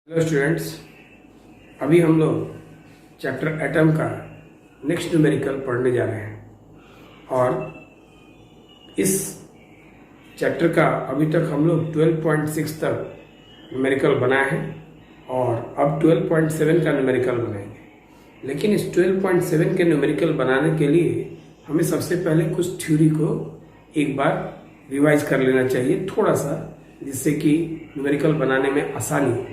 Hello students, अभी हम लोग चैप्टर एटम का नेक्स्ट न्यूमेरिकल पढ़ने जा रहे हैं और इस चैप्टर का अभी तक हम लोग 12.6 तक न्यूमेरिकल बनाए हैं और अब 12.7 का न्यूमेरिकल बनाएंगे। लेकिन इस 12.7 के न्यूमेरिकल बनाने के लिए हमें सबसे पहले कुछ थ्योरी को एक बार रिवाइज कर लेना चाहिए थोड़ा सा, जिससे कि न्यूमेरिकल बनाने में आसानी हो।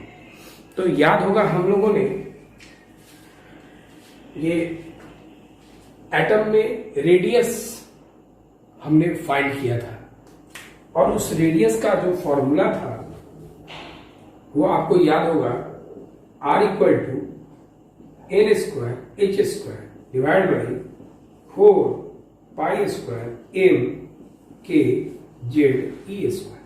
तो याद होगा हम लोगों ने ये एटम में रेडियस हमने फाइंड किया था और उस रेडियस का जो फॉर्मूला था वो आपको याद होगा, R equal to n square h square divide by 4 pi square m k z e square.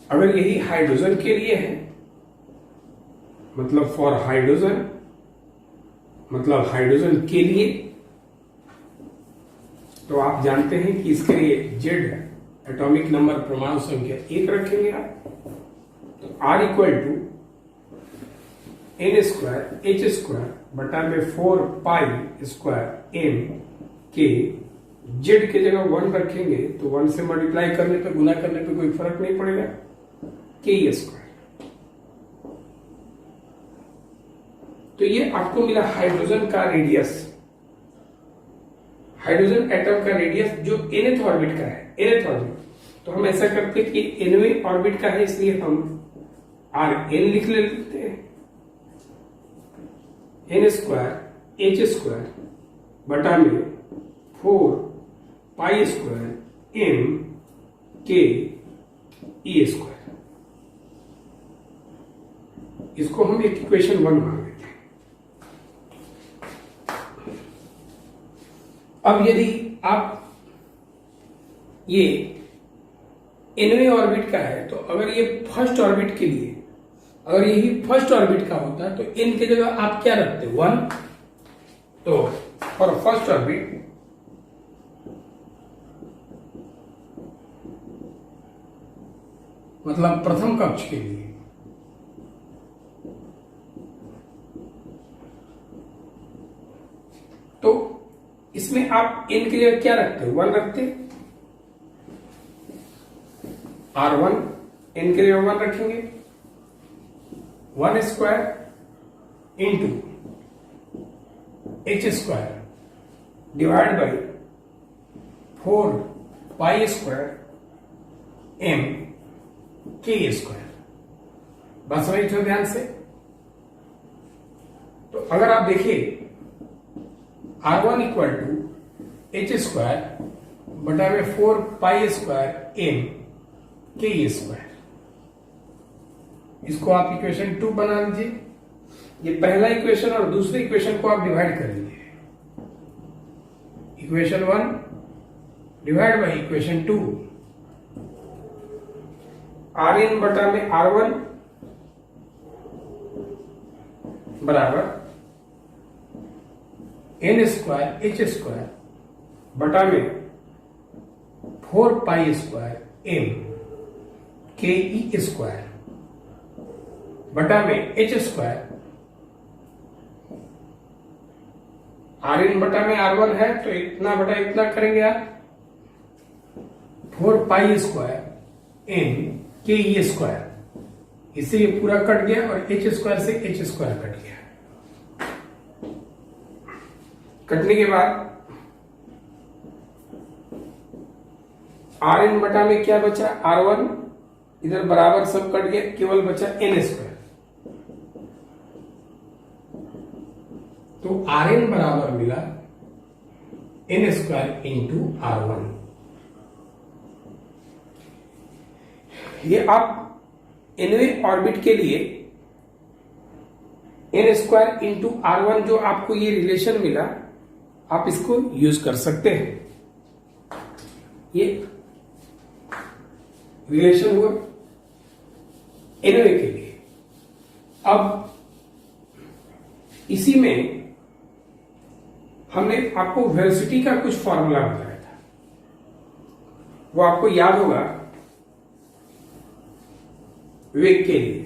अगर यही हाइड्रोजन के लिए है, मतलब फॉर हाइड्रोजन, मतलब हाइड्रोजन के लिए, तो आप जानते हैं कि इसके लिए जेड एटॉमिक नंबर परमाणु संख्या 1 रखेंगे आप। तो R equal to n square h square बटा में 4 pi square m k z के जगह 1 रखेंगे तो 1 से मल्टीप्लाई करने पे, गुना करने पे कोई फर्क नहीं पड़ेगा, के स्क्वायर। तो ये आपको मिला हाइड्रोजन का रेडियस, हाइड्रोजन एटम का रेडियस जो nth ऑर्बिट का है, nth ऑर्बिट। तो हम ऐसा करते हैं कि nवें ऑर्बिट का है, इसलिए हम Rn लिख लेते हैं, एन स्क्वायर एच स्क्वायर बटा में 4 पाई स्क्वायर एम के ई स्क्वायर। इसको हम एक इक्वेशन 1 मान लेते हैं। अब यदि आप ये nवें ऑर्बिट का है, तो अगर ये फर्स्ट ऑर्बिट के लिए, अगर यही फर्स्ट ऑर्बिट का होता तो n की जगह आप क्या रखते, 1। तो फॉर फर्स्ट ऑर्बिट मतलब प्रथम कक्ष के लिए तो इसमें आप n की जगह क्या रखते हो, 1 रखते, R1 n की जगह 1 रखेंगे, 1 square into h square divide by 4 pi square m k square. बस वही तो ध्यान से। तो अगर आप देखिए R1 equal to H square बटा में 4 pi square m k square, इसको आप इक्वेशन 2 बना लीजिए। ये पहला इक्वेशन और दूसरे इक्वेशन को आप डिवाइड कर लीजिए, equation 1 divide by equation 2, Rn बटा में R1 बराबर एन स्क्वायर एच स्क्वायर बटा में 4 पाई स्क्वायर एम के ई स्क्वायर बटा में एच स्क्वायर। Rn बटा में R1 है तो इतना बटा इतना करेंगे आप, 4 पाई स्क्वायर एम के ई स्क्वायर। इससे ये पूरा कट गया और एच स्क्वायर से एच स्क्वायर कट गया। कटने के बाद Rn बटा में क्या बचा, R1 इधर बराबर सब कट गया, केवल बचा एन स्क्वायर। तो Rn बराबर मिला एन स्क्वायर इंटू R1। ये आप nवें ऑर्बिट के लिए एन स्क्वायर इंटू R1 जो आपको ये रिलेशन मिला, आप इसको यूज कर सकते हैं। ये रिलेशन हुआ nवे के लिए। अब इसी में हमने आपको वेलोसिटी का कुछ फॉर्मूला बताया था, वो आपको याद होगा, वेग के लिए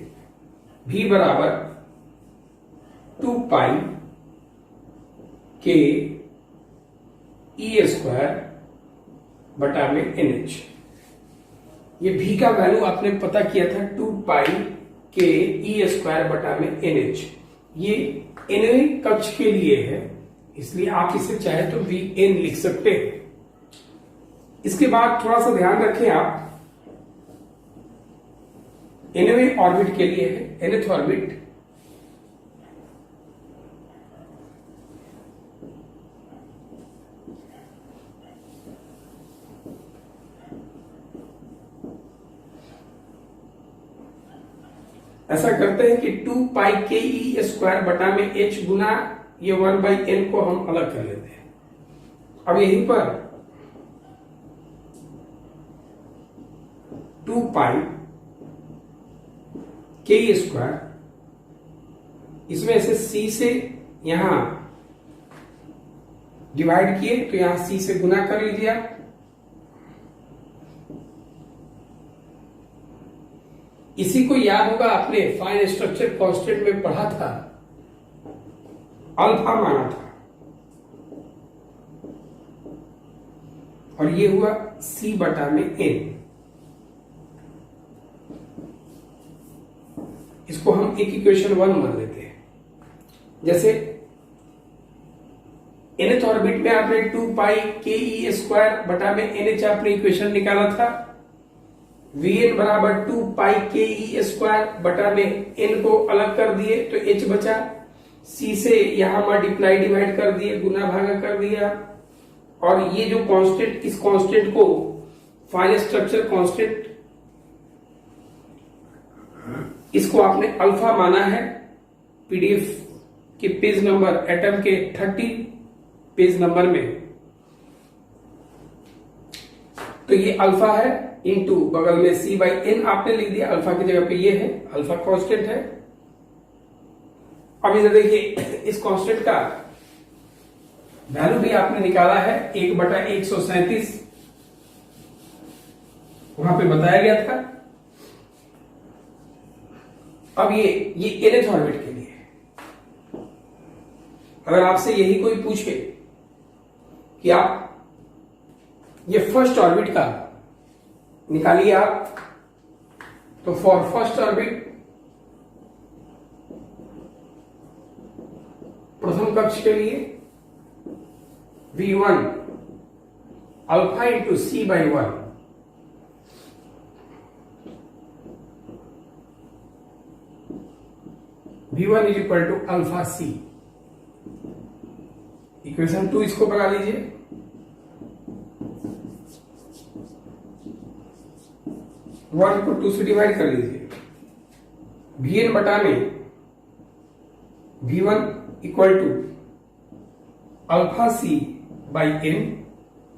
v बराबर 2 पाई के ई स्क्वायर बटा में NH। ये v का वैल्यू आपने पता किया था 2 पाई के ई स्क्वायर बटा में NH। ये nवें कक्ष के लिए है, इसलिए आप इसे चाहे तो Vn लिख सकते हैं। इसके बाद थोड़ा सा ध्यान रखें आप, nवें ऑर्बिट के लिए है, nth ऑर्बिट ऐसा करते हैं कि 2 पाई के ई स्क्वायर बटा में h गुना ये 1 बाई n को हम अलग कर लेते हैं। अब यहीं पर 2 पाई के ई स्क्वायर, इसमें से c से यहां डिवाइड किए तो यहां c से गुना कर लीजिए आप। इसी को याद होगा, आपने फाइन स्ट्रक्चर कांस्टेंट में पढ़ा था, अल्फा माना था, और ये हुआ c बटा में n। इसको हम एक इक्वेशन 1 मान लेते हैं। जैसे nth ऑर्बिट में आपने 2 पाई के ई स्क्वायर बटा में NH आपने इक्वेशन निकाला था। Vn बराबर 2 पाई के ई स्क्वायर बटा में n को अलग कर दिए तो h बचा। c से यहां मल्टीप्लाई डिवाइड कर दिए, गुना भागा कर दिया, और ये जो कांस्टेंट, इस कांस्टेंट को फाइन स्ट्रक्चर कांस्टेंट, इसको आपने अल्फा माना है। पीडीएफ के पेज नंबर, एटम के 30 पेज नंबर में, तो ये अल्फा है, इनटू बगल में c बाई n आपने लिख दिया, अल्फा की जगह पे ये है, अल्फा कांस्टेंट है। अब इधर देखिए, इस कांस्टेंट का वैल्यू भी आपने निकाला है, 1/137 वहां पे बताया गया था। अब ये nth ऑर्बिट के लिए है। अगर आपसे यही कोई पूछे कि आप ये फर्स्ट ऑर्बिट का निकालिए आप, तो फॉर फर्स्ट ऑर्बिट, प्रथम कक्ष के लिए v1 alpha into c by 1, v1 is equal to alpha c। Equation 2 इसको बना लीजिए। वन को 2 से डिवाइड कर लीजिए। Vn बटा में v1 equal to alpha c by n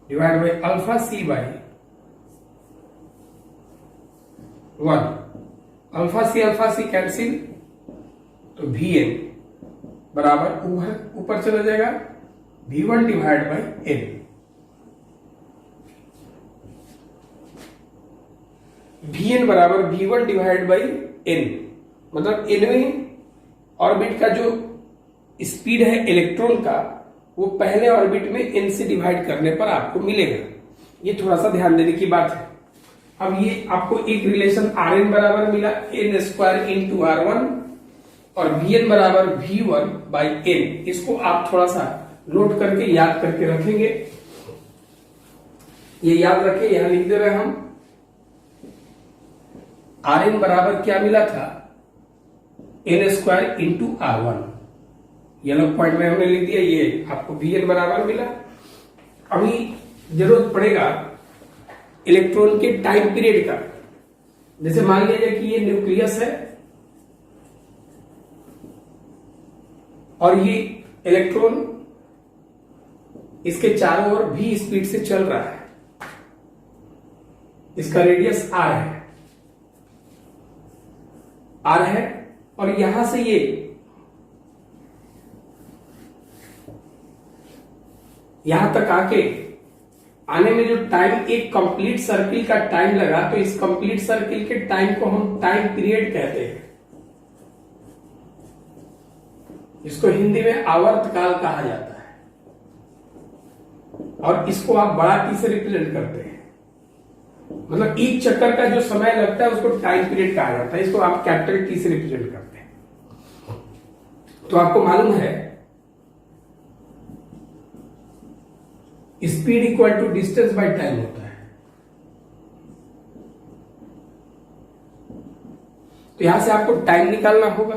divide by alpha c by 1। Alpha c cancel, तो Vn बराबर ऊपर चला जाएगा v1 divide by n। Vn बराबर v1 डिवाइड बाई n, मतलब nवें ऑर्बिट का जो स्पीड है इलेक्ट्रॉन का, वो पहले ऑर्बिट में n से डिवाइड करने पर आपको मिलेगा। ये थोड़ा सा ध्यान देने की बात है। अब ये आपको एक रिलेशन Rn बराबर मिला n स्क्वायर इंटू R1, और Vn बराबर V1 बाई n। इसको आप थोड़ा सा नोट करके याद करके रखेंगे। ये याद रखें, यहां लिख दे रहे हम। Rn बराबर क्या मिला था, n square into R1, yellow point में हमने लिख दिया। ये आपको Vn बराबर मिला। अभी जरूरत पड़ेगा इलेक्ट्रॉन के टाइम पीरियड का। जैसे मान लीजिए कि ये न्यूक्लियस है और ये इलेक्ट्रॉन इसके चारों ओर v स्पीड से चल रहा है। इसका रेडियस r है, और यहां से ये यहां तक आके आने में जो टाइम, एक कंप्लीट सर्किल का टाइम लगा, तो इस कंप्लीट सर्किल के टाइम को हम टाइम पीरियड कहते हैं। इसको हिंदी में आवर्तकाल कहा जाता है, और इसको आप बड़ा टी से रिप्रेजेंट करते हैं। मतलब एक चक्कर का जो समय लगता है उसको टाइम पीरियड कहा जाता है, इसको आप कैपिटल टी से रिप्रेजेंट करते हैं। तो आपको मालूम है speed equal to distance by time होता है। तो यहां से आपको टाइम निकालना होगा।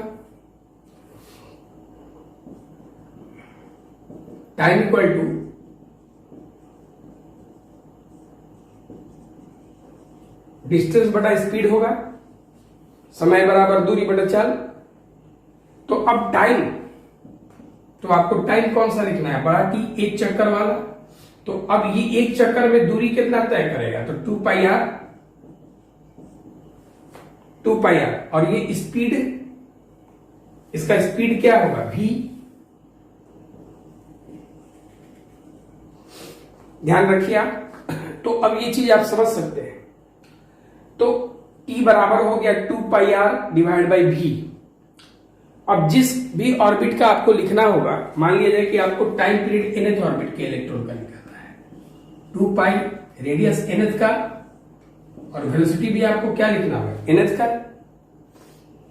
टाइम इक्वल टू डिस्टेंस बटा स्पीड होगा, समय बराबर दूरी बटा चाल। तो अब टाइम, तो आपको टाइम कौन सा लिखना है, बड़ा टी एक चक्कर वाला। तो अब ये एक चक्कर में दूरी कितना तय करेगा, तो 2 पाई आर, 2 पाई आर। और ये स्पीड, इसका स्पीड क्या होगा, v। ध्यान रखिए आप। तो अब ये चीज आप समझ सकते हैं। तो t बराबर हो गया 2 पाई आर डिवाइड बाई v। अब जिस भी ऑर्बिट का आपको लिखना होगा, मान लिया जाए कि आपको टाइम पीरियड nth ऑर्बिट के इलेक्ट्रॉन का निकालना है, 2 पाई रेडियस nth का, और वेलोसिटी भी आपको क्या लिखना होगा, nth का।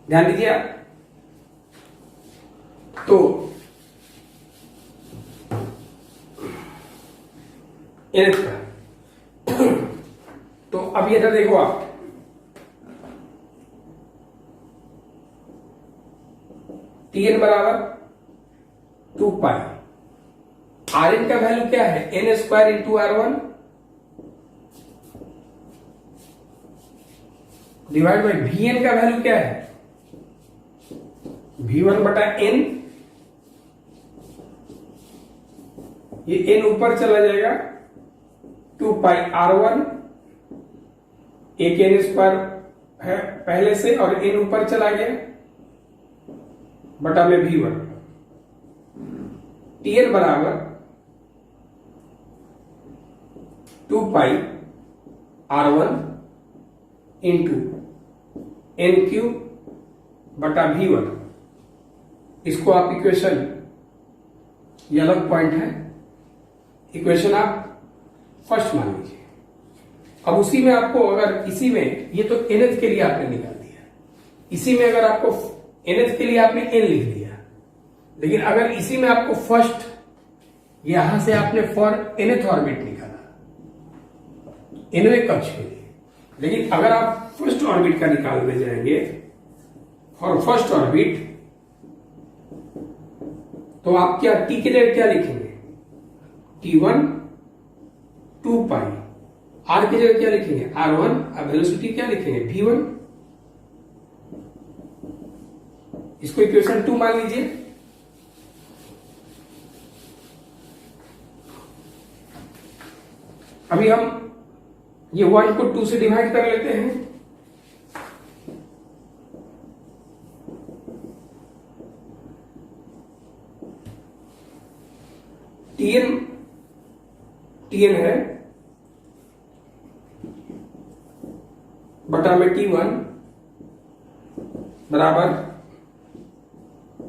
ध्यान दीजिए आप। तो nth का, तो अब ये देखो आप, Tn बराबर 2 पाई, Rn का वैल्यू क्या है, n square into R1 divide by Vn का वैल्यू क्या है, V1 बटा n। ये n ऊपर चला जाएगा, 2 पाई R1, एक n स्क्वायर है पहले से और n ऊपर चला गया, बटा में V1। Tn बराबर 2 पाई R1 इंटू n क्यूब बटा V1। इसको आप इक्वेशन, ये अलग पॉइंट है, इक्वेशन आप फर्स्ट मान लीजिए। अब उसी में आपको, अगर इसी में, ये तो nth के लिए आपने निकाल दिया, इसी में अगर आपको nth के लिए आपने n लिख दिया, लेकिन अगर इसी में आपको फर्स्ट, यहां से आपने फॉर nth ऑर्बिट निकाला, nवें कक्ष के लिए, लेकिन अगर आप फर्स्ट ऑर्बिट का निकालने जाएंगे फॉर फर्स्ट ऑर्बिट, तो आप क्या t के जगह क्या लिखेंगे, T1 2 पाई, r की जगह क्या लिखेंगे, R1, अब वेलोसिटी क्या लिखेंगे, V1। इसको इक्वेशन 2 मान लीजिए। अभी हम ये 1 को 2 से डिवाइड कर लेते हैं। Tn है बटा में T1 बराबर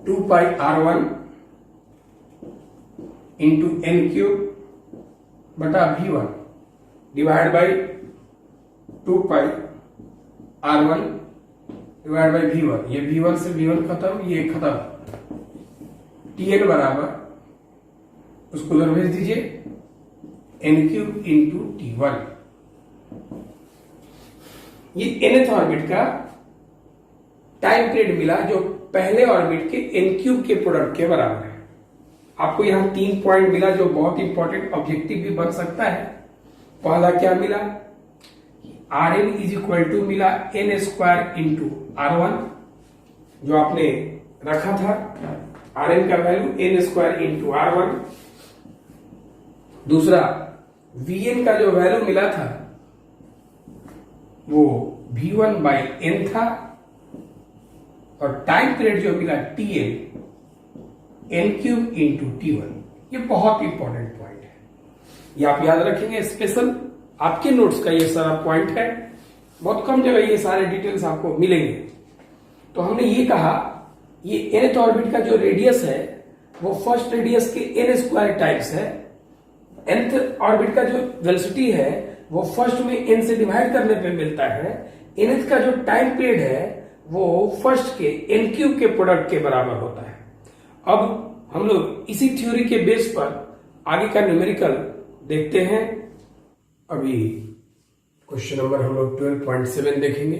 2 पाई R1 इंटू n क्यूब बटा V1 divide by 2 pi R1 divide by V1। ये V1 से V1 खत्म, ये खत्म। Tn बराबर, उसको उधर भेज दीजिए, n क्यूब इंटू T1। ये nth ऑर्बिट का टाइम पीरियड मिला, जो पहले ऑर्बिट के n क्यूब के प्रोडक्ट के बराबर है। आपको यहां 3 पॉइंट मिला, जो बहुत इंपॉर्टेंट ऑब्जेक्टिव भी बन सकता है। पहला क्या मिला, Rn इज इक्वल टू मिला n स्क्वायर इंटू R1, जो आपने रखा था, Rn का value n square into R1। दूसरा Vn का जो वैल्यू मिला था वो V1 बाई n था, और टाइम पीरियड जो मिला Tn, n cube into T1। ये बहुत इंपॉर्टेंट पॉइंट है, ये आप याद रखेंगे, स्पेशल आपके नोट्स का ये सारा पॉइंट है। बहुत कम जगह ये सारे डिटेल्स आपको मिलेंगे। तो हमने ये कहा ये nth ऑर्बिट का जो रेडियस है वो फर्स्ट रेडियस के n स्क्वायर टाइम्स है। nth ऑर्बिट का जो वेलोसिटी है वो फर्स्ट में n से डिवाइड करने पे मिलता है। nth का जो टाइम पीरियड है वो फर्स्ट के n क्यूब के प्रोडक्ट के बराबर होता है। अब हम लोग इसी थ्योरी के बेस पर आगे का न्यूमेरिकल देखते हैं। अभी क्वेश्चन नंबर हम लोग 12.7 देखेंगे।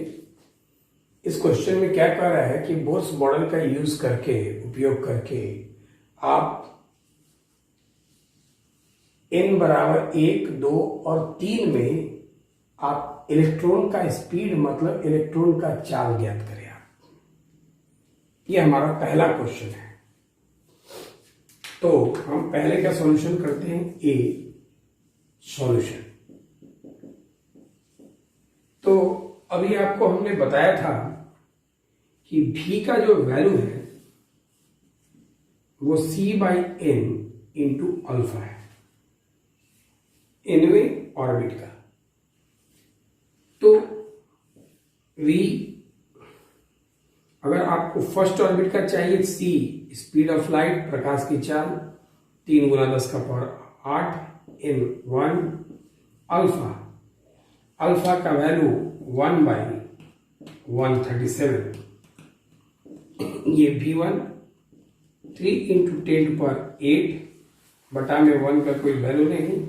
इस क्वेश्चन में क्या कह रहा है कि बोर्स मॉडल का यूज करके, उपयोग करके आप n बराबर 1, 2 और 3 में आप इलेक्ट्रॉन का स्पीड मतलब इलेक्ट्रॉन का चाल ज्ञात करें। ये हमारा पहला क्वेश्चन है। तो हम पहले का सॉल्यूशन करते हैं, ए सॉल्यूशन। तो अभी आपको हमने बताया था कि v का जो वैल्यू है वो c/n इंटू अल्फा है, nवें ऑर्बिट का। तो v अगर आपको फर्स्ट ऑर्बिट का चाहिए, c स्पीड ऑफ लाइट, प्रकाश की चाल, 3 × 10⁸, n1 अल्फा का वैल्यू 1/137, ये v1 3 × 10⁸ बटा में 1 का कोई वैल्यू नहीं।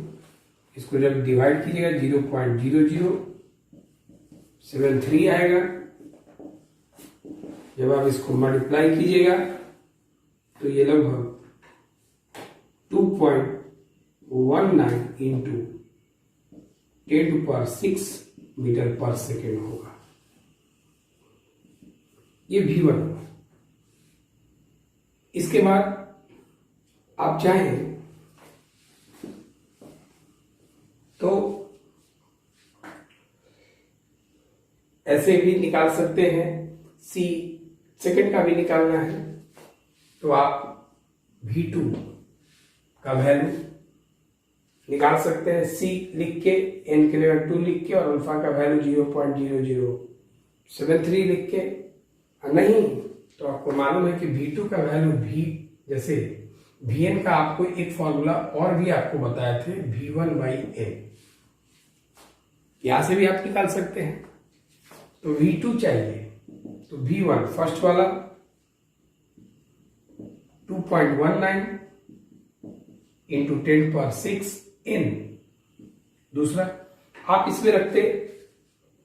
इसको जब डिवाइड कीजिएगा 0.0073 आएगा। जब आप इसको मल्टीप्लाई कीजिएगा तो ये लगभग 2.19 इंटू 10⁶ मीटर पर सेकेंड होगा। ये v1 होगा। इसके बाद आप चाहें तो ऐसे भी निकाल सकते हैं। c सेकेंड का भी निकालना है तो आप v2 का वैल्यू निकाल सकते हैं, c लिख के, n के जगह 2 लिख के और अल्फा का वैल्यू 0.0073 लिख के। नहीं तो आपको मालूम है कि v2 का वैल्यू v, जैसे vn का आपको एक फॉर्मूला और भी आपको बताए थे, v1/n, यहां से भी आप निकाल सकते हैं। तो v2 चाहिए तो v1 फर्स्ट वाला 2.19 इंटू 10⁶ n। दूसरा आप इसमें रखते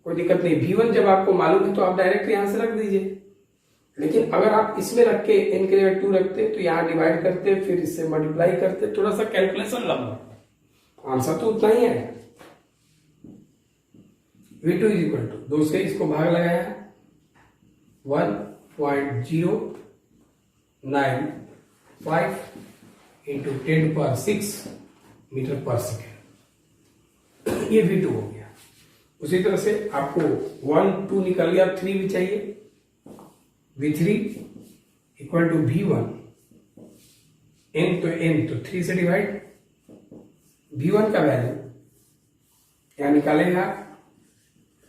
कोई दिक्कत नहीं, v1 जब आपको मालूम है तो आप डायरेक्ट यहां से रख दीजिए। लेकिन अगर आप इसमें रख के n के जगह 2 रखते तो यहां डिवाइड करते, फिर इससे मल्टीप्लाई करते, थोड़ा सा कैलकुलेशन लंबा, आंसर तो उतना ही है। v2 = 2 से इसको भाग लगाया 1.095 इंटू 10⁶ मीटर पर सेकेंड, ये v2 हो गया। उसी तरह से आपको 1, 2 निकल गया, 3 भी चाहिए। v3 = v1, n तो 3 से डिवाइड, v1 का वैल्यू क्या निकालेंगे आप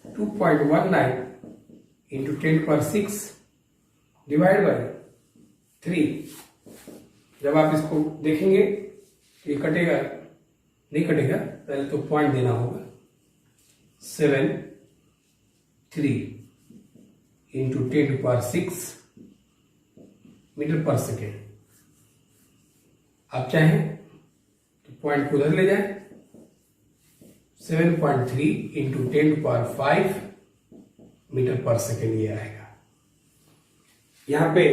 2.19 इंटू 10⁶ डिवाइड बाय 3। जब आप इसको देखेंगे तो ये कटेगा, नहीं कटेगा, पहले तो पॉइंट देना होगा, 73 इंटू 10⁶ मीटर पर सेकेंड। आप चाहें तो पॉइंट को उधर ले जाए, 7.3 इंटू 10⁵ मीटर पर सेकेंड ये आएगा। यहां पे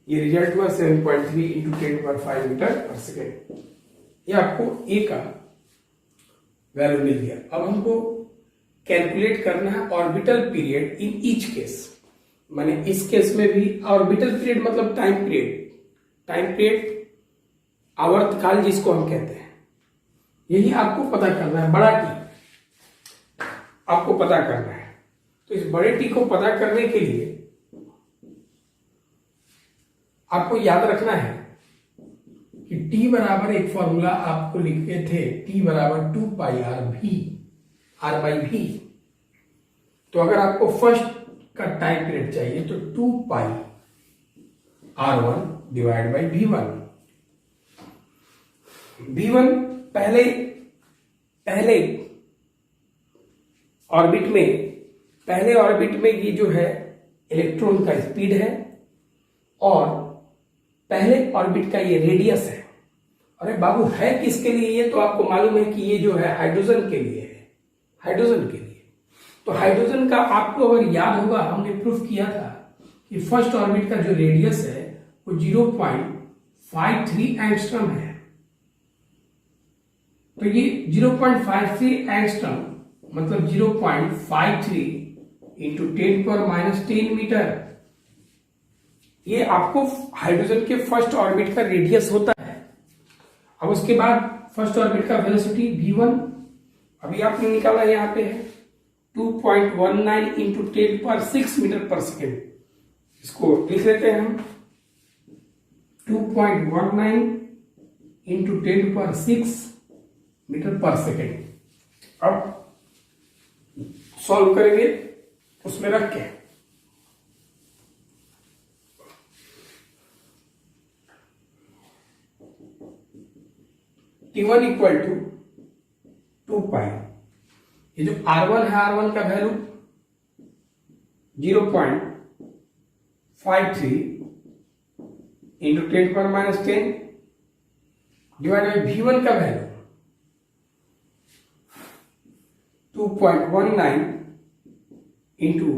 ये रिजल्ट हुआ 7.3 इंटू 10⁵ मीटर पर सेकेंड। ये आपको ए का वैल्यू मिल गया। अब हमको कैलकुलेट करना है orbital period in each case. माने इस केस में भी ऑर्बिटल पीरियड मतलब टाइम पीरियड आवर्तकाल जिसको हम कहते हैं, यही आपको पता करना है। बड़ा टी आपको पता करना है। तो इस बड़े टी को पता करने के लिए आपको याद रखना है कि टी बराबर एक फॉर्मूला आपको लिखे थे, टी बराबर 2πr/v। तो अगर आपको फर्स्ट का टाइम पीरियड चाहिए तो 2π R1 divide by V1। V1 पहले ऑर्बिट में ये जो है इलेक्ट्रॉन का स्पीड है और पहले ऑर्बिट का ये रेडियस है। अरे बाबू है किसके लिए ये? तो आपको मालूम है कि ये जो है हाइड्रोजन के लिए है, हाइड्रोजन के लिए। तो हाइड्रोजन का आपको अगर याद होगा, हमने प्रूफ किया था कि फर्स्ट ऑर्बिट का जो रेडियस है वो 0.53 एंगस्ट्रॉम है। तो ये 0.53 एंगस्ट्रॉम मतलब 0.53 इंटू 10⁻⁻10 मीटर, ये आपको हाइड्रोजन के फर्स्ट ऑर्बिट का रेडियस होता है। अब उसके बाद फर्स्ट ऑर्बिट का वेलोसिटी v1 अभी आपने निकाला, यहां पे है 2.19 इंटू 10⁻6 मीटर पर सेकेंड। इसको लिख लेते हैं हम 2.19 इंटू 10⁻6 मीटर पर सेकेंड। अब सॉल्व करेंगे उसमें रख के। T1 इक्वल टू 2 पाई। ये जो R1 है, R1 का value 0.53 into 10⁻⁻10 divide by V1 का वैल्यू 2.19 इंटू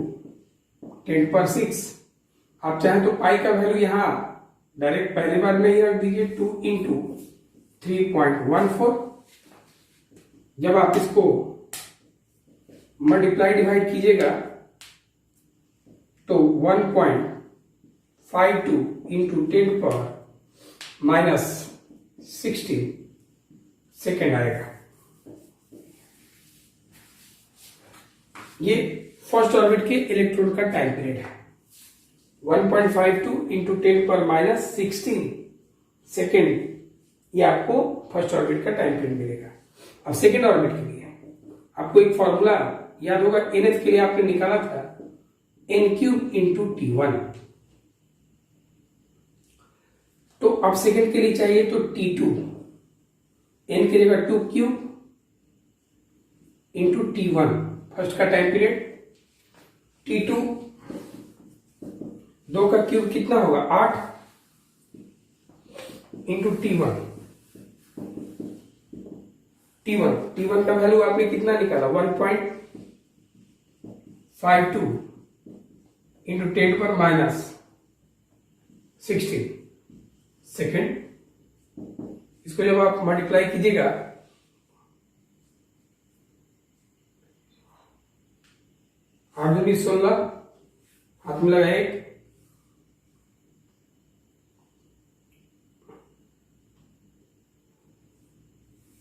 10⁻6। आप चाहें तो पाई का वैल्यू यहां डायरेक्ट पहले बार में ही रख दीजिए, 2 इंटू 3.14। जब आप इसको मल्टीप्लाई डिवाइड कीजिएगा तो 1.52 इंटू 10⁻⁻16 सेकेंड आएगा। ये फर्स्ट ऑर्बिट के इलेक्ट्रॉन का टाइम पीरियड है। 1.52 इंटू 10⁻⁻16 सेकेंड, ये आपको फर्स्ट ऑर्बिट का टाइम पीरियड मिलेगा। अब सेकेंड ऑर्बिट के लिए आपको एक फॉर्मूला याद होगा, nth के लिए आपने निकाला था n³ इंटू T1। तो अब सेकेंड के लिए चाहिए तो T2, n की जगह 2³ इंटू T1 फर्स्ट का टाइम पीरियड। T2 2 का क्यूब कितना होगा? 8 इंटू T1। T1 का वैल्यू आपने कितना निकाला? 1.52 इंटू 10⁻16 सेकेंड। इसको जब आप मल्टीप्लाई कीजिएगा आठ दूनी 16, हाथ में लगा 1,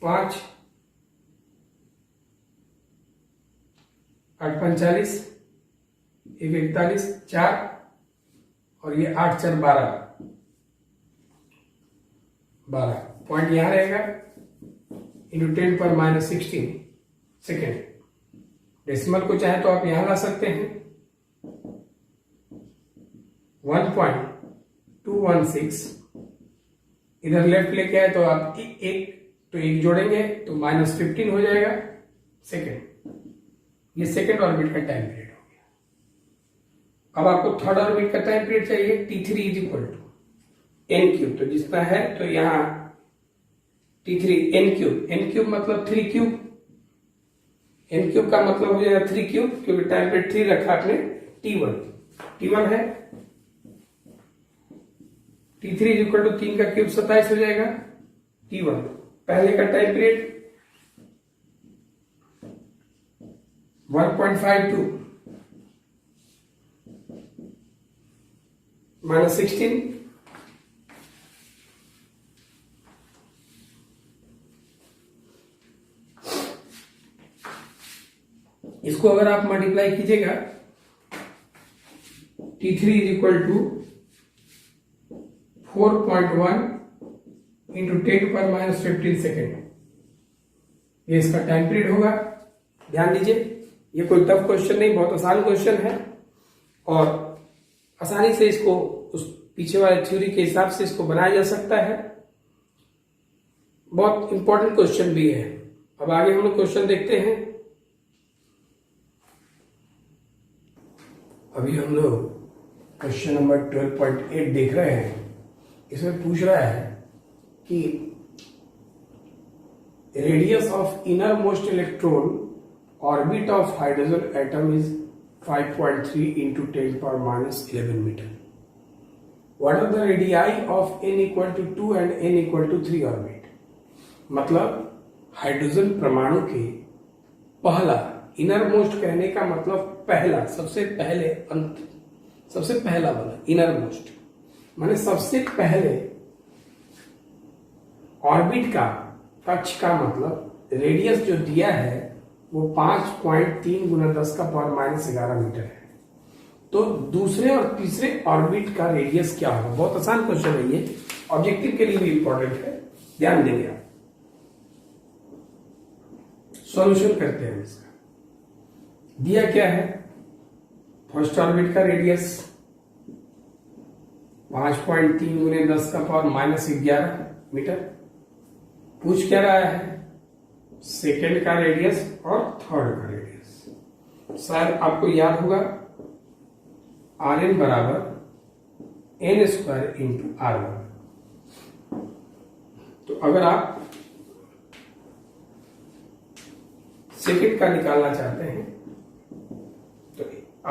5, 8 45, 1 41, 4 और ये 8 4 12 पॉइंट यहां रहेगा इंटू 10⁻⁻16 सेकेंड। डेसिमल को चाहे तो आप यहां ला सकते हैं 1.216। इधर लेफ्ट लेके आए तो आप एक जोड़ेंगे तो -15 हो जाएगा सेकेंड। ये सेकेंड ऑर्बिट का टाइम पीरियड हो गया। अब आपको थर्ड ऑर्बिट का टाइम पीरियड चाहिए। T3 is equal to n³। तो जितना है तो यहां T3 n³ मतलब 3³ n³ का मतलब हो जाएगा 3³ क्योंकि टाइम पीरियड 3 रखा आपने। T1 है T3 इज इक्वल टू 3 का क्यूब 27 हो जाएगा। T1 पहले का टाइम पीरियड 1.52 -16 इसको अगर आप मल्टीप्लाई कीजिएगा T3 is equal to 4.1 into 10⁻⁻15 second. ये इसका टाइम पीरियड होगा। ध्यान दीजिए, ये कोई टफ क्वेश्चन नहीं, बहुत आसान क्वेश्चन है और आसानी से इसको उस पीछे वाले थ्योरी के हिसाब से इसको बनाया जा सकता है। बहुत इंपॉर्टेंट क्वेश्चन भी है। अब आगे हम लोग क्वेश्चन देखते हैं। अभी हम लोग क्वेश्चन नंबर 12.8 देख रहे हैं। इसमें पूछ रहा है कि radius of innermost electron orbit of hydrogen atom is 5.3 into 10 power minus 11 metre. What are the radii of n equal to 2 and n equal to 3 orbit? मतलब हाइड्रोजन परमाणु के पहला, इनर मोस्ट कहने का मतलब पहला, सबसे पहले, अंत, सबसे पहला वाला इनर मोस्ट माने सबसे पहले ऑर्बिट का कक्ष का मतलब रेडियस जो दिया है वो 5.3 गुना 10 का पावर माइनस 11 मीटर है। तो दूसरे और तीसरे ऑर्बिट का रेडियस क्या होगा? बहुत आसान क्वेश्चन है ये, ऑब्जेक्टिव के लिए भी इंपॉर्टेंट है, ध्यान देंगे आप। सॉल्यूशन करते हैं इसका। दिया क्या है? फर्स्ट ऑर्बिट का रेडियस 5.3 गुने 10 का पावर माइनस 11 मीटर। पूछ क्या रहा है? सेकेंड का रेडियस और थर्ड का रेडियस। शायद आपको याद होगा Rn बराबर n स्क्वायर इंटू R1। तो अगर आप सेकेंड का निकालना चाहते हैं तो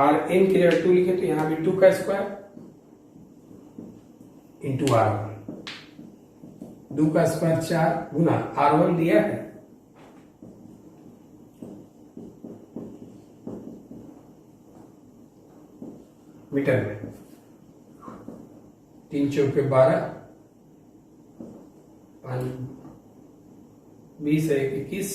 Rn की जगह 2 लिखे तो यहां भी 2 का स्क्वायर इंटू R1, 2 का स्क्वायर 4 गुना R1 दिया है मीटर में, 3 चौके 12, 20 है 21,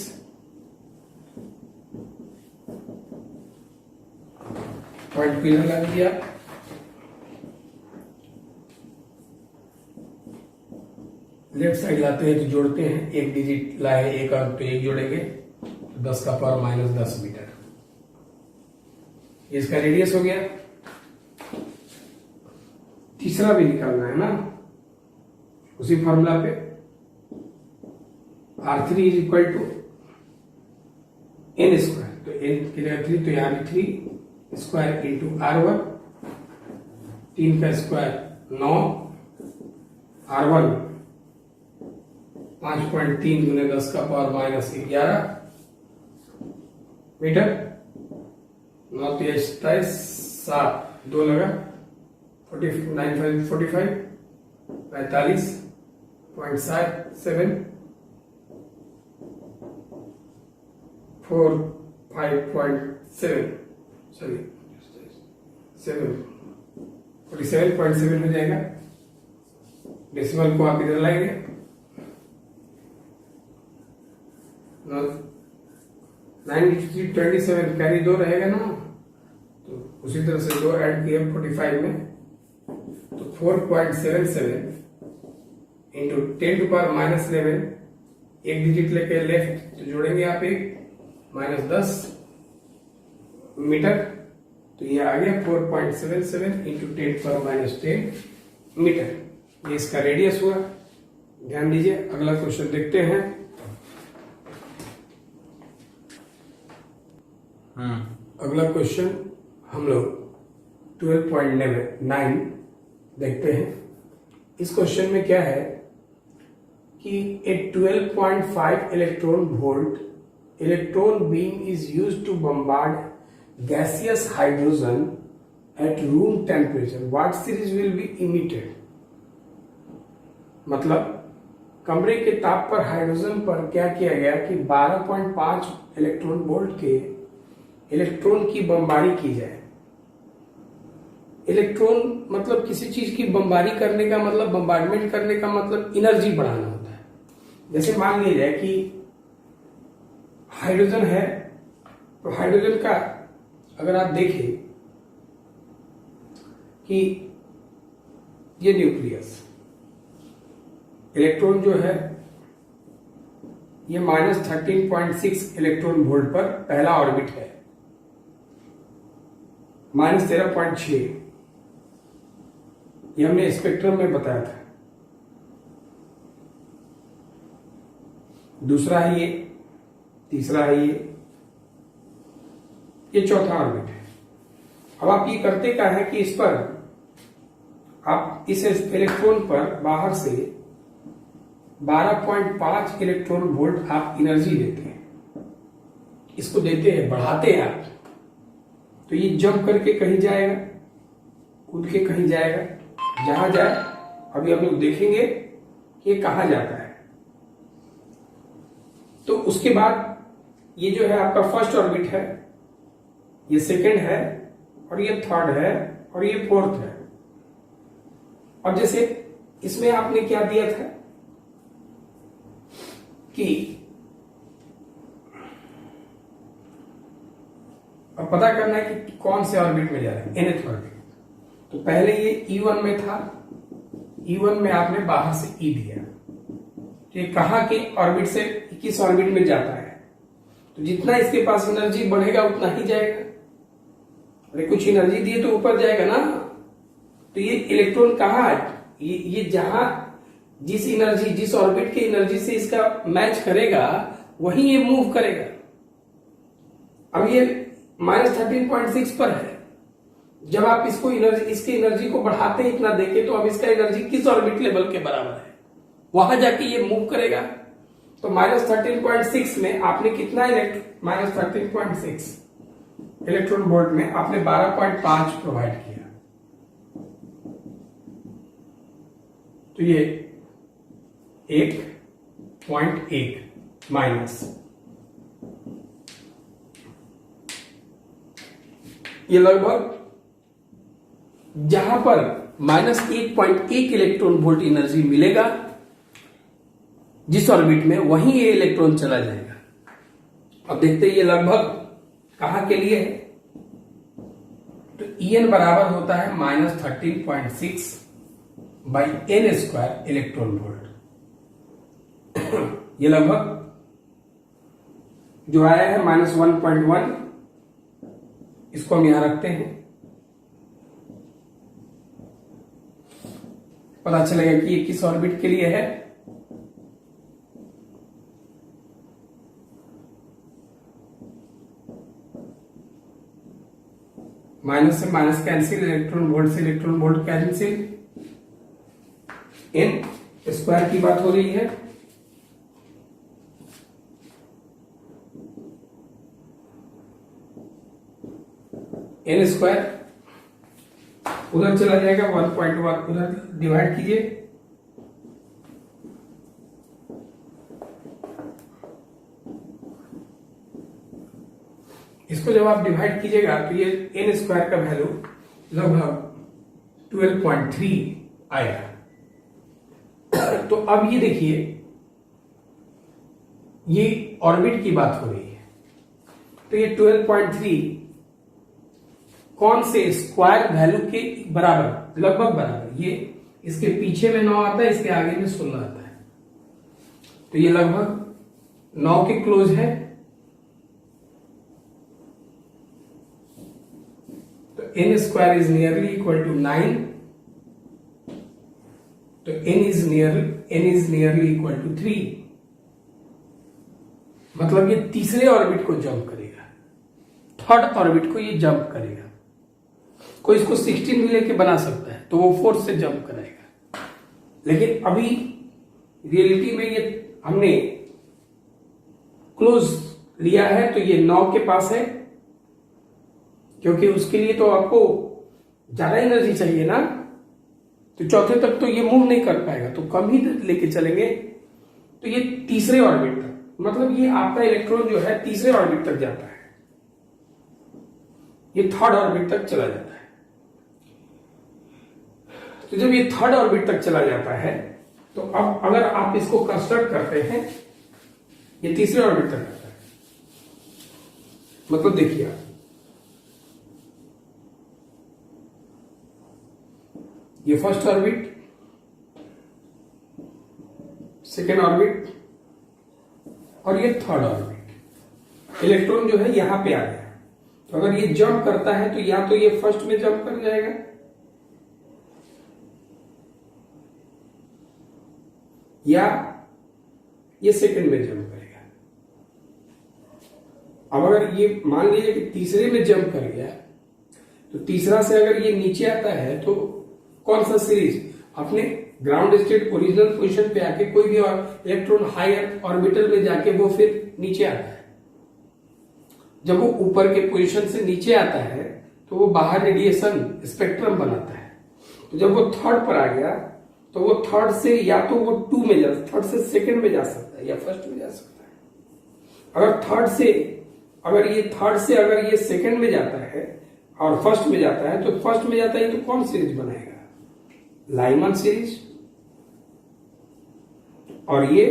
पॉइंट क्लियर लगा दिया। लेफ्ट साइड लाते हैं तो जोड़ते हैं, एक डिजिट लाए एक और तो एक जोड़ेंगे तो 10 का पावर माइनस 10 मीटर। इसका रेडियस हो गया। तीसरा भी निकालना है ना, उसी फॉर्मूला पे R3 is equal to n square, तो n की जगह 3 तो यहां भी 3 स्क्वायर इंटू R1, 3 का स्क्वायर 9, R1 5.3 गुने 10 का पावर माइनस 11 मीटर। 9 27 7 2 लगा 45 45.7 5.7 सॉरी 47.7 हो जाएगा। डेसिमल को आप इधर लाएंगे, 927 कैरी 2 रहेगा ना, तो उसी तरह से 2 ऐड किए 45 में तो 4.77 इंटू 10 टू पावर माइनस 11, एक डिजिट लेके लेफ्ट तो जोड़ेंगे आप एक माइनस 10 मीटर, तो ये आ गया 4.77 इंटू 10 पावर माइनस 10 मीटर। ये इसका रेडियस हुआ। ध्यान दीजिए, अगला क्वेश्चन देखते हैं। अगला क्वेश्चन हम लोग 12.9 देखते हैं। इस क्वेश्चन में क्या है कि a 12.5 electron volt electron beam is used to bombard gaseous hydrogen at room temperature, what series will be emitted. मतलब कमरे के ताप पर हाइड्रोजन पर क्या किया गया कि 12.5 इलेक्ट्रॉन वोल्ट के इलेक्ट्रॉन की बमबारी की जाए। इलेक्ट्रॉन मतलब किसी चीज की बमबारी करने का मतलब, बम्बार्डमेंट करने का मतलब एनर्जी बढ़ाना होता है। जैसे मान लिया जाए कि हाइड्रोजन है, तो हाइड्रोजन का अगर आप देखें कि ये न्यूक्लियस, इलेक्ट्रॉन जो है ये -13.6 इलेक्ट्रॉन वोल्ट पर पहला ऑर्बिट है, -13.6 ये हमने स्पेक्ट्रम में बताया था। दूसरा है ये, तीसरा है ये चौथा ऑर्बिट है। अब आप ये करते क्या है कि इस पर आप इस इलेक्ट्रॉन पर बाहर से 12.5 इलेक्ट्रॉन वोल्ट आप एनर्जी देते हैं, इसको देते हैं, बढ़ाते हैं आप, तो ये जंप करके कहीं जाएगा, कूद के कहीं जाएगा, जहां जाए अभी हम लोग देखेंगे कि ये कहां जाता है। तो उसके बाद ये जो है आपका फर्स्ट ऑर्बिट है, ये सेकंड है, और ये थर्ड है, और ये फोर्थ है। और जैसे इसमें आपने क्या दिया था कि अब पता करना है कि कौन से ऑर्बिट में जा रहा है, nth ऑर्बिट। तो पहले ये E1 में था, E1 में आपने बाहर से E दिया, तो ये कहां के ऑर्बिट से किस ऑर्बिट में जाता है। तो जितना इसके पास एनर्जी बढ़ेगा उतना ही जाएगा। अरे कुछ एनर्जी दिए तो ऊपर जाएगा ना। तो ये इलेक्ट्रॉन कहाँ है, ये जहां जिस एनर्जी, जिस ऑर्बिट की एनर्जी से इसका मैच करेगा वहीं ये मूव करेगा। अब ये -13.6 पर है। जब आप इसको एनर्जी, इसकी एनर्जी को बढ़ाते हैं इतना देके, तो अब इसका एनर्जी किस ऑर्बिट लेवल के बराबर है, वहां जाके ये मूव करेगा। तो -13.6 में आपने कितना -13.6 इलेक्ट्रॉन वोल्ट में आपने 12.5 प्रोवाइड किया। तो ये 1.1 माइनस, ये लगभग जहां पर -1.1 इलेक्ट्रॉन वोल्ट एनर्जी मिलेगा जिस ऑर्बिट में, वहीं ये इलेक्ट्रॉन चला जाएगा। अब देखते हैं ये लगभग कहां के लिए है। तो En बराबर होता है -13.6 by n square electron volt. ये लगभग जो आया है -1.1, इसको हम यहां रखते हैं, पता चलेगा कि ये किस ऑर्बिट के लिए है। माइनस से माइनस कैंसिल, इलेक्ट्रॉन वोल्ट से electron volt cancel, n square की बात हो रही है। n स्क्वायर उधर चला जाएगा, 1.1 उधर डिवाइड कीजिए, इसको जब आप डिवाइड कीजिएगा तो ये n स्क्वायर का वैल्यू लगभग 12.3 आएगा। तो अब ये देखिए, ये ऑर्बिट की बात हो रही है, तो ये 12.3 कौन से स्क्वायर वैल्यू के बराबर, लगभग बराबर। ये इसके पीछे में 9 आता है, इसके आगे में 16 आता है, तो ये लगभग 9 के क्लोज है। तो n square is nearly equal to 9, तो n is nearly equal to 3। मतलब ये तीसरे ऑर्बिट को जंप करेगा, थर्ड ऑर्बिट को ये जंप करेगा। कोई इसको 16 भी लेके बना सकता है, तो वो 4 से जंप कराएगा। लेकिन अभी रियलिटी में ये हमने क्लोज लिया है, तो ये 9 के पास है, क्योंकि उसके लिए तो आपको ज्यादा एनर्जी चाहिए ना। तो चौथे तक तो ये मूव नहीं कर पाएगा, तो कम ही लेके चलेंगे। तो ये तीसरे ऑर्बिट तक, मतलब ये आपका इलेक्ट्रॉन जो है तीसरे ऑर्बिट तक जाता है, ये थर्ड ऑर्बिट तक चला जाता है। तो जब ये थर्ड ऑर्बिट तक चला जाता है, तो अब अगर आप इसको कंस्ट्रक्ट करते हैं, ये तीसरे ऑर्बिट तक आता है। मतलब देखिए आप, ये फर्स्ट ऑर्बिट, सेकेंड ऑर्बिट, और ये थर्ड ऑर्बिट। इलेक्ट्रॉन जो है यहां पे आ गया, तो अगर ये जंप करता है तो या तो ये फर्स्ट में जंप कर जाएगा, या ये सेकंड में जंप करेगा। अब अगर ये मान लीजिए कि तीसरे में जंप कर गया, तो तीसरा से अगर ये नीचे आता है तो कौन सा सीरीज अपने ग्राउंड स्टेट ओरिजिनल पोजीशन पे आके कोई भी और इलेक्ट्रॉन हायर ऑर्बिटल में जाके वो फिर नीचे आता है। जब वो ऊपर के पोजीशन से नीचे आता है तो वो बाहर रेडिएशन स्पेक्ट्रम बनाता है। तो जब वो थर्ड पर आ गया तो वो थर्ड से या तो वो टू में जा, थर्ड से सेकंड में जा सकता है या फर्स्ट में जा सकता है। अगर ये सेकंड में जाता है और फर्स्ट में जाता है, तो फर्स्ट में जाता है तो कौन सीरीज बनाएगा? Lyman series. और ये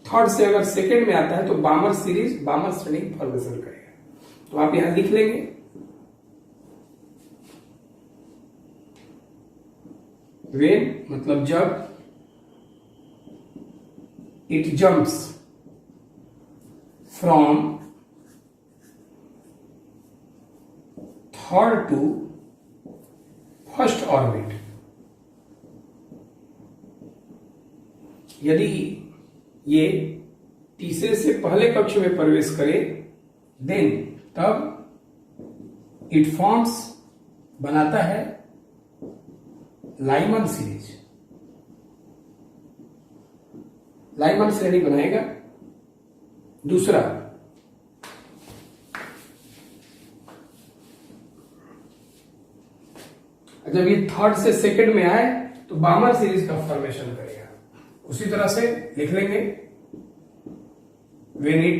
थर्ड से अगर सेकंड में आता है तो बामर सीरीज, बामर श्रेणी फॉर्मेशन करेगा। तो आप यहां लिख लेंगे वेन मतलब जब, it jumps from third to first orbit. यदि ये तीसरे से पहले कक्ष में प्रवेश करे, देन तब इट फॉर्म्स बनाता है लाइमन सीरीज, लाइमन श्रेणी बनाएगा। दूसरा, जब ये थर्ड से सेकंड में आए तो बामर सीरीज का फॉर्मेशन करेगा। उसी तरह से लिख लेंगे when it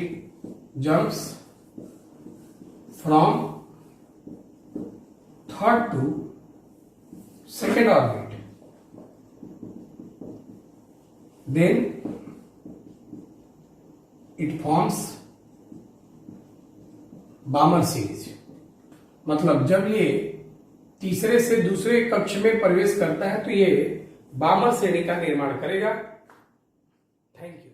jumps from third to second orbit, then it forms Balmer series. मतलब जब ये तीसरे से दूसरे कक्ष में प्रवेश करता है तो ये बामर श्रेणी का निर्माण करेगा। Thank you.